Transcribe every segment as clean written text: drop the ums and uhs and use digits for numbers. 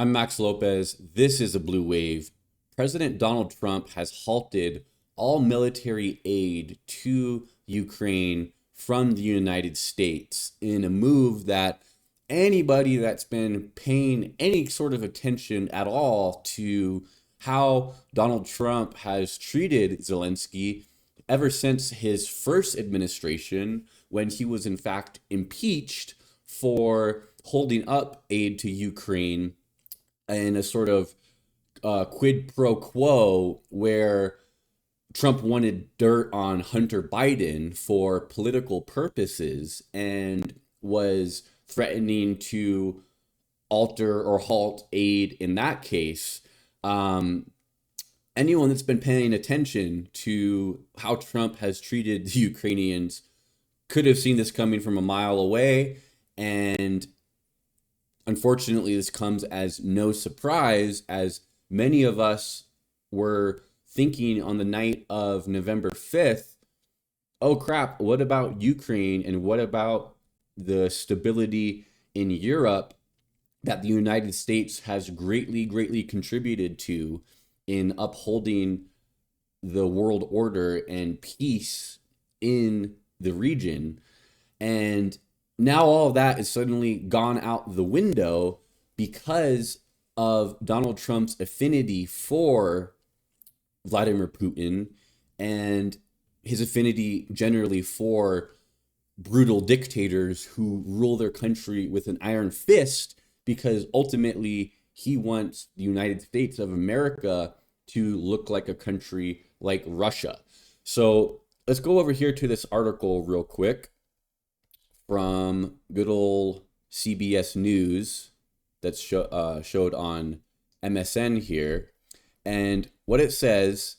I'm Max Lopez. This is a Blue Wave. President Donald Trump has halted all military aid to Ukraine from the United States in a move that anybody that's been paying any sort of attention at all to how Donald Trump has treated Zelensky ever since his first administration, when he was in fact impeached for holding up aid to Ukraine in a sort of quid pro quo where Trump wanted dirt on Hunter Biden for political purposes and was threatening to alter or halt aid in that case. Anyone that's been paying attention to how Trump has treated the Ukrainians could have seen this coming from a mile away. And unfortunately, this comes as no surprise, as many of us were thinking on the night of November 5th, oh crap, what about Ukraine and what about the stability in Europe that the United States has greatly contributed to in upholding the world order and peace in the region? And now all of that is suddenly gone out the window because of Donald Trump's affinity for Vladimir Putin and his affinity generally for brutal dictators who rule their country with an iron fist, because ultimately he wants the United States of America to look like a country like Russia. So let's go over here to this article real quick from good old CBS News that's showed on MSN here. And what it says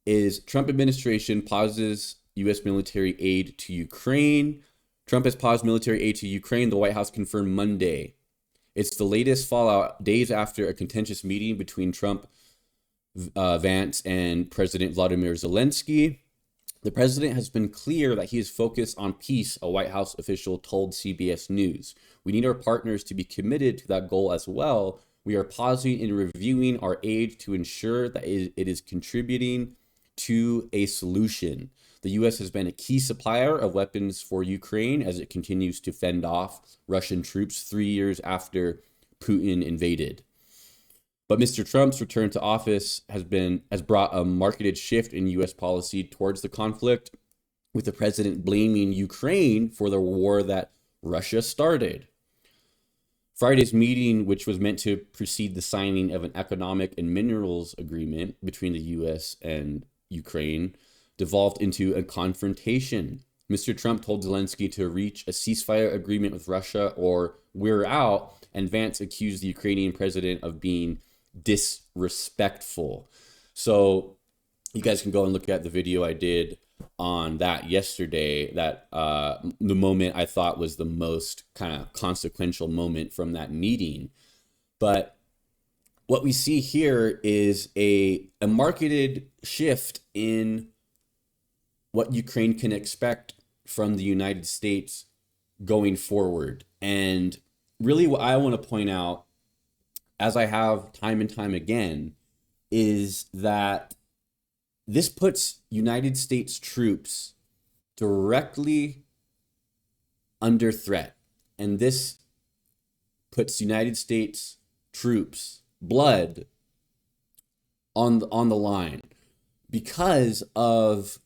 is Trump administration pauses U.S. military aid to Ukraine. Trump has paused military aid to Ukraine, the White House confirmed Monday. It's the latest fallout days after a contentious meeting between Trump, Vance, and President Vladimir Zelensky. The president has been clear that he is focused on peace, a White House official told CBS News. We need our partners to be committed to that goal as well. We are pausing and reviewing our aid to ensure that it is contributing to a solution. The U.S. has been a key supplier of weapons for Ukraine as it continues to fend off Russian troops 3 years after Putin invaded. But Mr. Trump's return to office has brought a marketed shift in U.S. policy towards the conflict, with the president blaming Ukraine for the war that Russia started. Friday's meeting, which was meant to precede the signing of an economic and minerals agreement between the U.S. and Ukraine, devolved into a confrontation. Mr. Trump told Zelensky to reach a ceasefire agreement with Russia or we're out, and Vance accused the Ukrainian president of being disrespectful. So you guys can go and look at the video I did on that yesterday, that the moment I thought was the most kind of consequential moment from that meeting. But what we see here is a marketed shift in what Ukraine can expect from the United States going forward. And really what I want to point out, as I have time and time again, is that this puts United States troops directly under threat. And this puts United States troops' blood on the line because of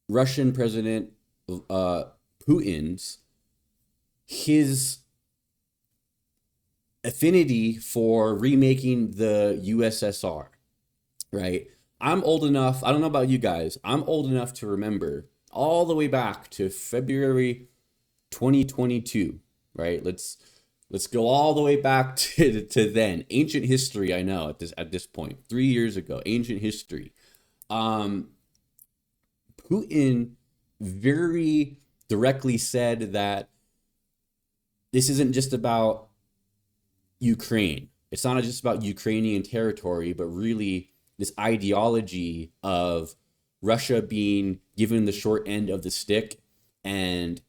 Russian President Putin's his affinity for remaking the USSR, right? I'm old enough, I don't know about you guys, I'm old enough to remember all the way back to February 2022, right? Let's go all the way back to then. Ancient history, I know at this point, 3 years ago, ancient history. Putin very directly said that this isn't just about Ukraine. It's not just about Ukrainian territory, but really this ideology of Russia being given the short end of the stick and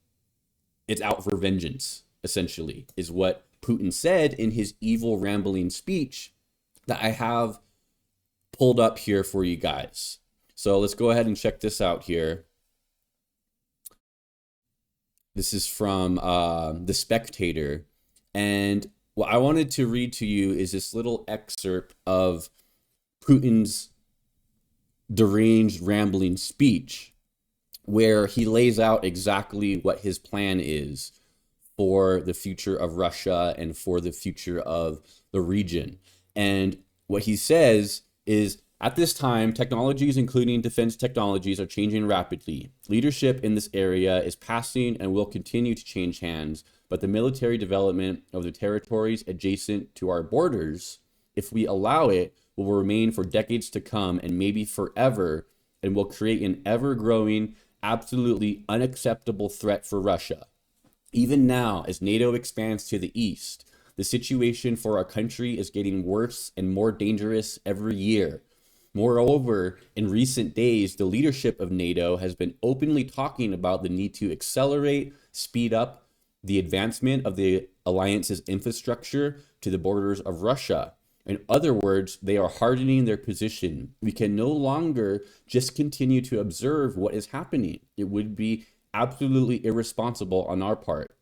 it's out for vengeance, essentially, is what Putin said in his evil, rambling speech that I have pulled up here for you guys. So let's go ahead and check this out here. This is from The Spectator. And what I wanted to read to you is this little excerpt of Putin's deranged, rambling speech, where he lays out exactly what his plan is for the future of Russia and for the future of the region. And what he says is, at this time, technologies, including defense technologies, are changing rapidly. Leadership in this area is passing and will continue to change hands, but the military development of the territories adjacent to our borders, if we allow it, will remain for decades to come and maybe forever, and will create an ever-growing, absolutely unacceptable threat for Russia. Even now, as NATO expands to the east, the situation for our country is getting worse and more dangerous every year. Moreover, in recent days, the leadership of NATO has been openly talking about the need to accelerate, speed up the advancement of the alliance's infrastructure to the borders of Russia. In other words, they are hardening their position. We can no longer just continue to observe what is happening. It would be absolutely irresponsible on our part.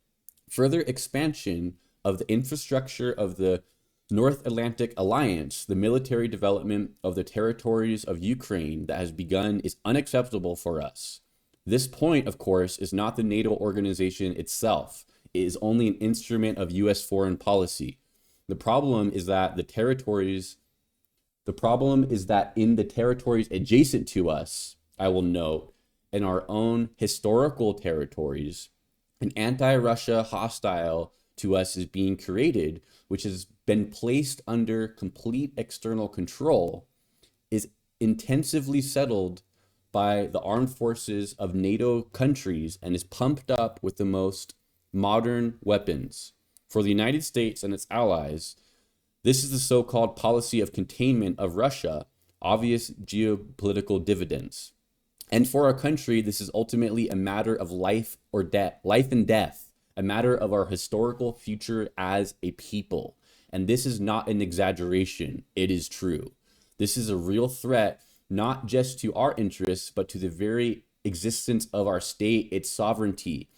Further expansion of the infrastructure of the North Atlantic Alliance, the military development of the territories of Ukraine that has begun, is unacceptable for us. This point, of course, is not the NATO organization itself. It is only an instrument of US foreign policy. The problem is that in the territories adjacent to us, I will note, in our own historical territories, an anti-Russia hostile to us is being created, which has been placed under complete external control, is intensively settled by the armed forces of NATO countries, and is pumped up with the most modern weapons. For the United States and its allies, this is the so-called policy of containment of Russia, obvious geopolitical dividends. And for our country, this is ultimately a matter of life and death, a matter of our historical future as a people. And this is not an exaggeration, it is true. This is a real threat, not just to our interests, but to the very existence of our state, its sovereignty.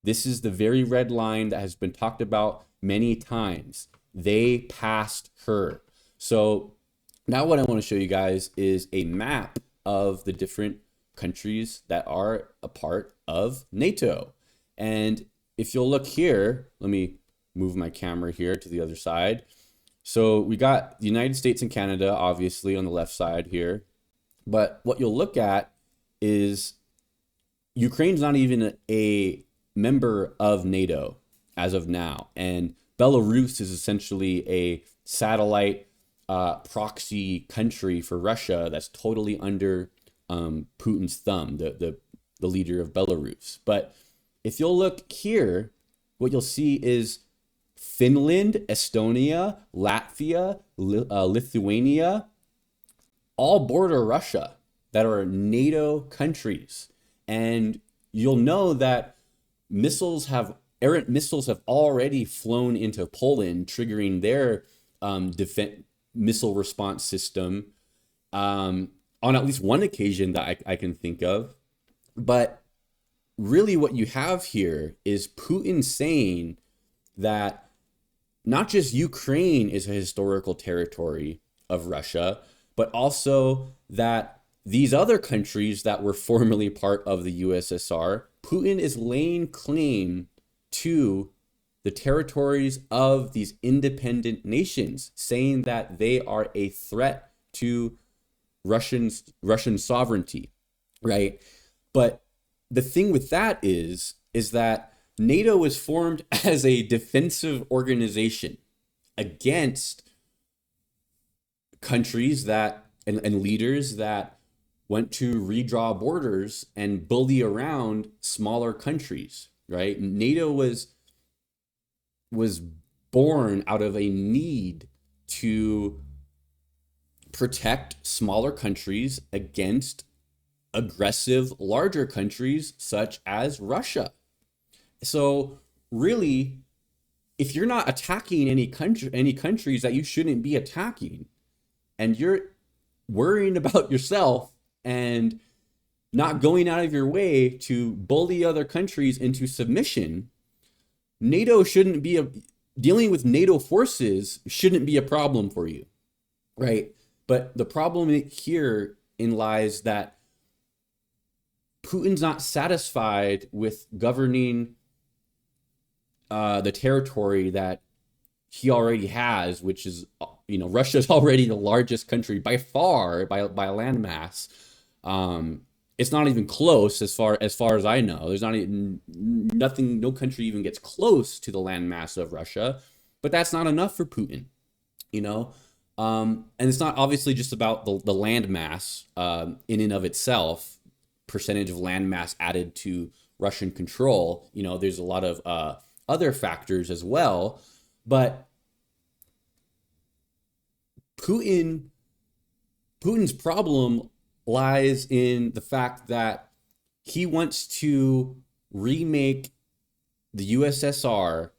This is the very red line that has been talked about many times. They passed her. So now what I want to show you guys is a map of the different countries that are a part of NATO. And if you'll look here, let me move my camera here to the other side. So we got the United States and Canada, obviously, on the left side here. But what you'll look at is Ukraine's not even a member of NATO as of now. And Belarus is essentially a satellite proxy country for Russia that's totally under Putin's thumb, the leader of Belarus. But if you'll look here, what you'll see is Finland, Estonia, Latvia, Lithuania, all border Russia that are NATO countries. And you'll know that errant missiles have already flown into Poland, triggering their missile response system on at least one occasion that I can think of. But really what you have here is Putin saying that not just Ukraine is a historical territory of Russia, but also that these other countries that were formerly part of the USSR, Putin is laying claim to the territories of these independent nations, saying that they are a threat to Russian sovereignty, right? But the thing with that is that NATO was formed as a defensive organization against countries that and leaders that went to redraw borders and bully around smaller countries, right? NATO was born out of a need to protect smaller countries against aggressive larger countries such as Russia. So really, if you're not attacking any countries that you shouldn't be attacking, and you're worrying about yourself and not going out of your way to bully other countries into submission, NATO shouldn't be dealing with NATO forces shouldn't be a problem for you, right? But the problem here lies that Putin's not satisfied with governing the territory that he already has, which is, Russia's already the largest country by far by landmass. It's not even close as far as I know. There's not even nothing. No country even gets close to the landmass of Russia, but that's not enough for Putin, And it's not obviously just about the landmass in and of itself, percentage of landmass added to Russian control. There's a lot of other factors as well, but Putin's problem lies in the fact that he wants to remake the USSR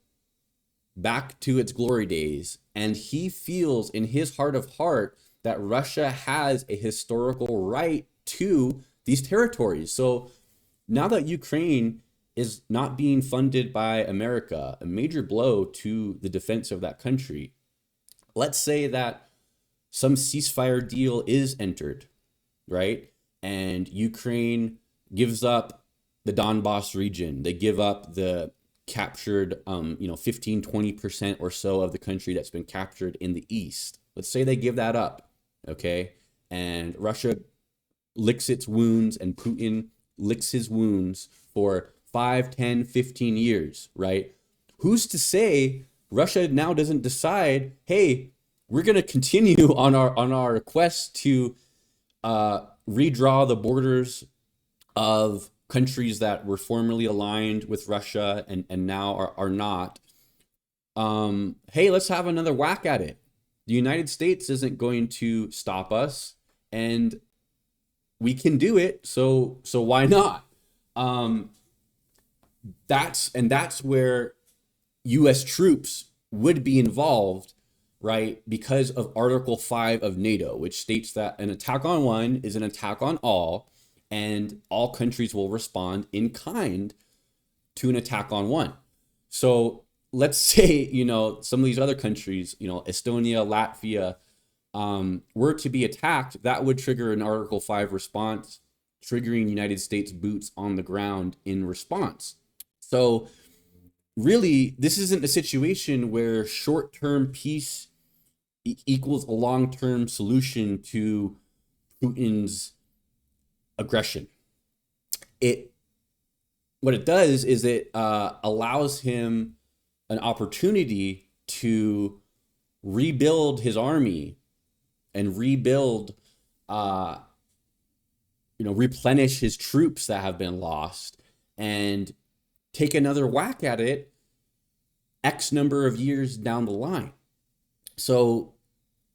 back to its glory days, and he feels in his heart of heart that Russia has a historical right to these territories. So now that Ukraine is not being funded by America, a major blow to the defense of that country, let's say that some ceasefire deal is entered, right? And Ukraine gives up the Donbass region. They give up the captured, 15, 20% or so of the country that's been captured in the east. Let's say they give that up, okay? And Russia licks its wounds and Putin licks his wounds for 5, 10, 15 years, right? Who's to say Russia now doesn't decide, hey, we're going to continue on our quest to redraw the borders of countries that were formerly aligned with Russia and now are not. Hey, let's have another whack at it. The United States isn't going to stop us, and we can do it. So why not? That's where U.S. troops would be involved, right? Because of Article 5 of NATO, which states that an attack on one is an attack on all, and all countries will respond in kind to an attack on one. So let's say, some of these other countries, Estonia, Latvia, were to be attacked, that would trigger an Article 5 response, triggering United States boots on the ground in response. So really, this isn't a situation where short-term peace equals a long-term solution to Putin's aggression. What it does is it allows him an opportunity to rebuild his army and replenish his troops that have been lost and take another whack at it X number of years down the line. So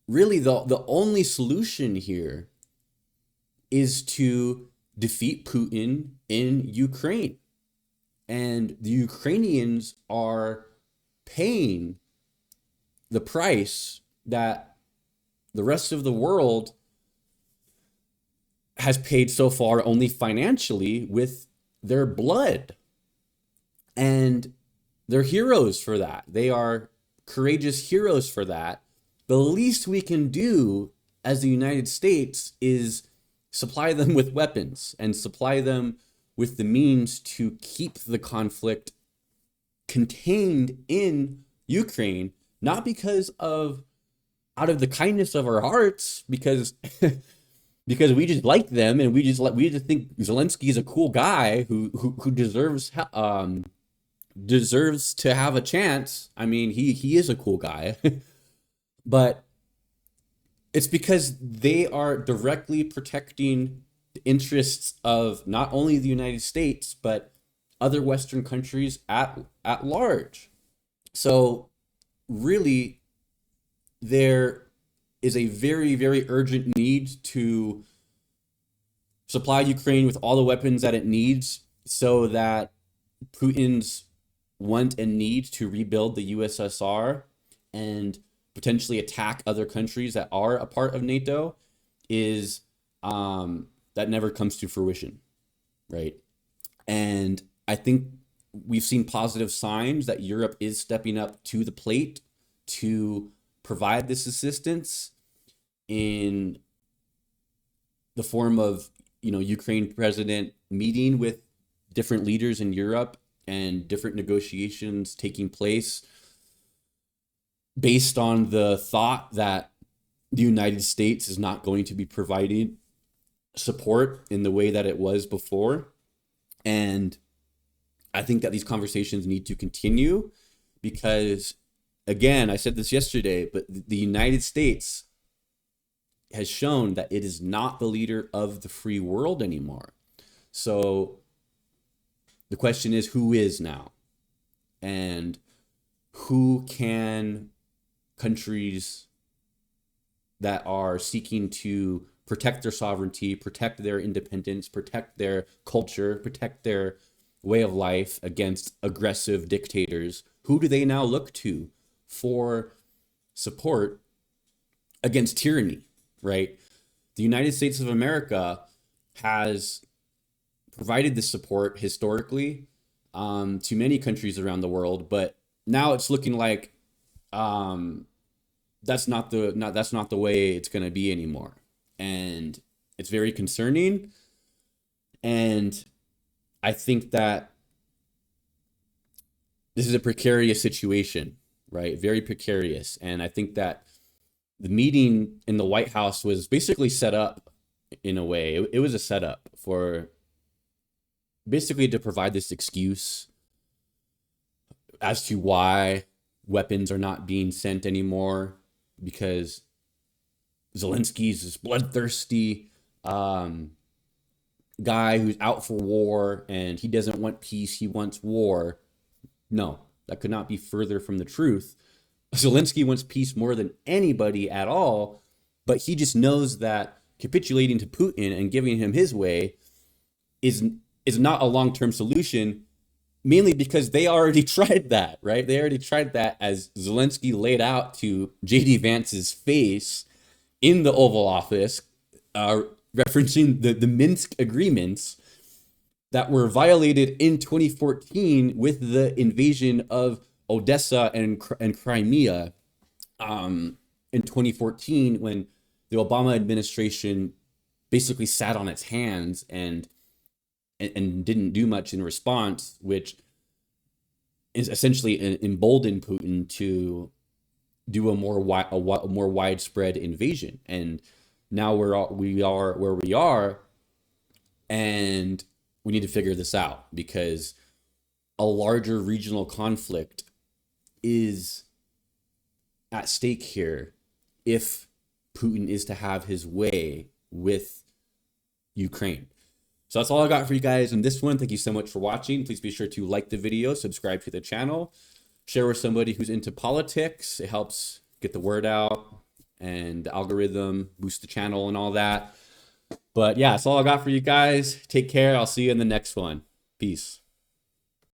really the only solution here is to defeat Putin in Ukraine. And the Ukrainians are paying the price that the rest of the world has paid so far only financially with their blood. And they're heroes for that. They are courageous heroes for that. The least we can do as the United States is supply them with weapons and supply them with the means to keep the conflict contained in Ukraine, not because out of the kindness of our hearts, because we just like them and we just think Zelensky is a cool guy who deserves to have a chance. I mean, he is a cool guy, but it's because they are directly protecting the interests of not only the United States, but other Western countries at large. So really, there is a very, very urgent need to supply Ukraine with all the weapons that it needs so that Putin's want and need to rebuild the USSR and potentially attack other countries that are a part of NATO is that never comes to fruition, right? And I think we've seen positive signs that Europe is stepping up to the plate to provide this assistance in the form of, Ukraine president meeting with different leaders in Europe and different negotiations taking place based on the thought that the United States is not going to be providing support in the way that it was before. And I think that these conversations need to continue because, again, I said this yesterday, but the United States has shown that it is not the leader of the free world anymore. So the question is, who is now? And who can countries that are seeking to protect their sovereignty, protect their independence, protect their culture, protect their way of life against aggressive dictators, who do they now look to for support against tyranny, right? The United States of America has provided this support historically to many countries around the world, but now it's looking like that's not the way it's going to be anymore, and it's very concerning. And I think that this is a precarious situation, right? Very precarious, and I think that the meeting in the White House was basically set up in a way. It was a setup for basically to provide this excuse as to why weapons are not being sent anymore, because Zelensky's this bloodthirsty guy who's out for war and he doesn't want peace, he wants war. No, that could not be further from the truth. Zelensky wants peace more than anybody at all, but he just knows that capitulating to Putin and giving him his way is not a long-term solution, mainly because they already tried that, right? They already tried that, as Zelensky laid out to J.D. Vance's face in the Oval Office, referencing the Minsk agreements that were violated in 2014 with the invasion of Odessa and Crimea in 2014, when the Obama administration basically sat on its hands and didn't do much in response, which is essentially emboldened Putin to do a more widespread invasion. And now we are where we are, and we need to figure this out, because a larger regional conflict is at stake here if Putin is to have his way with Ukraine. So that's all I got for you guys in this one. Thank you so much for watching. Please be sure to like the video, subscribe to the channel, share with somebody who's into politics. It helps get the word out and the algorithm, boost the channel and all that. But yeah, that's all I got for you guys. Take care. I'll see you in the next one. Peace.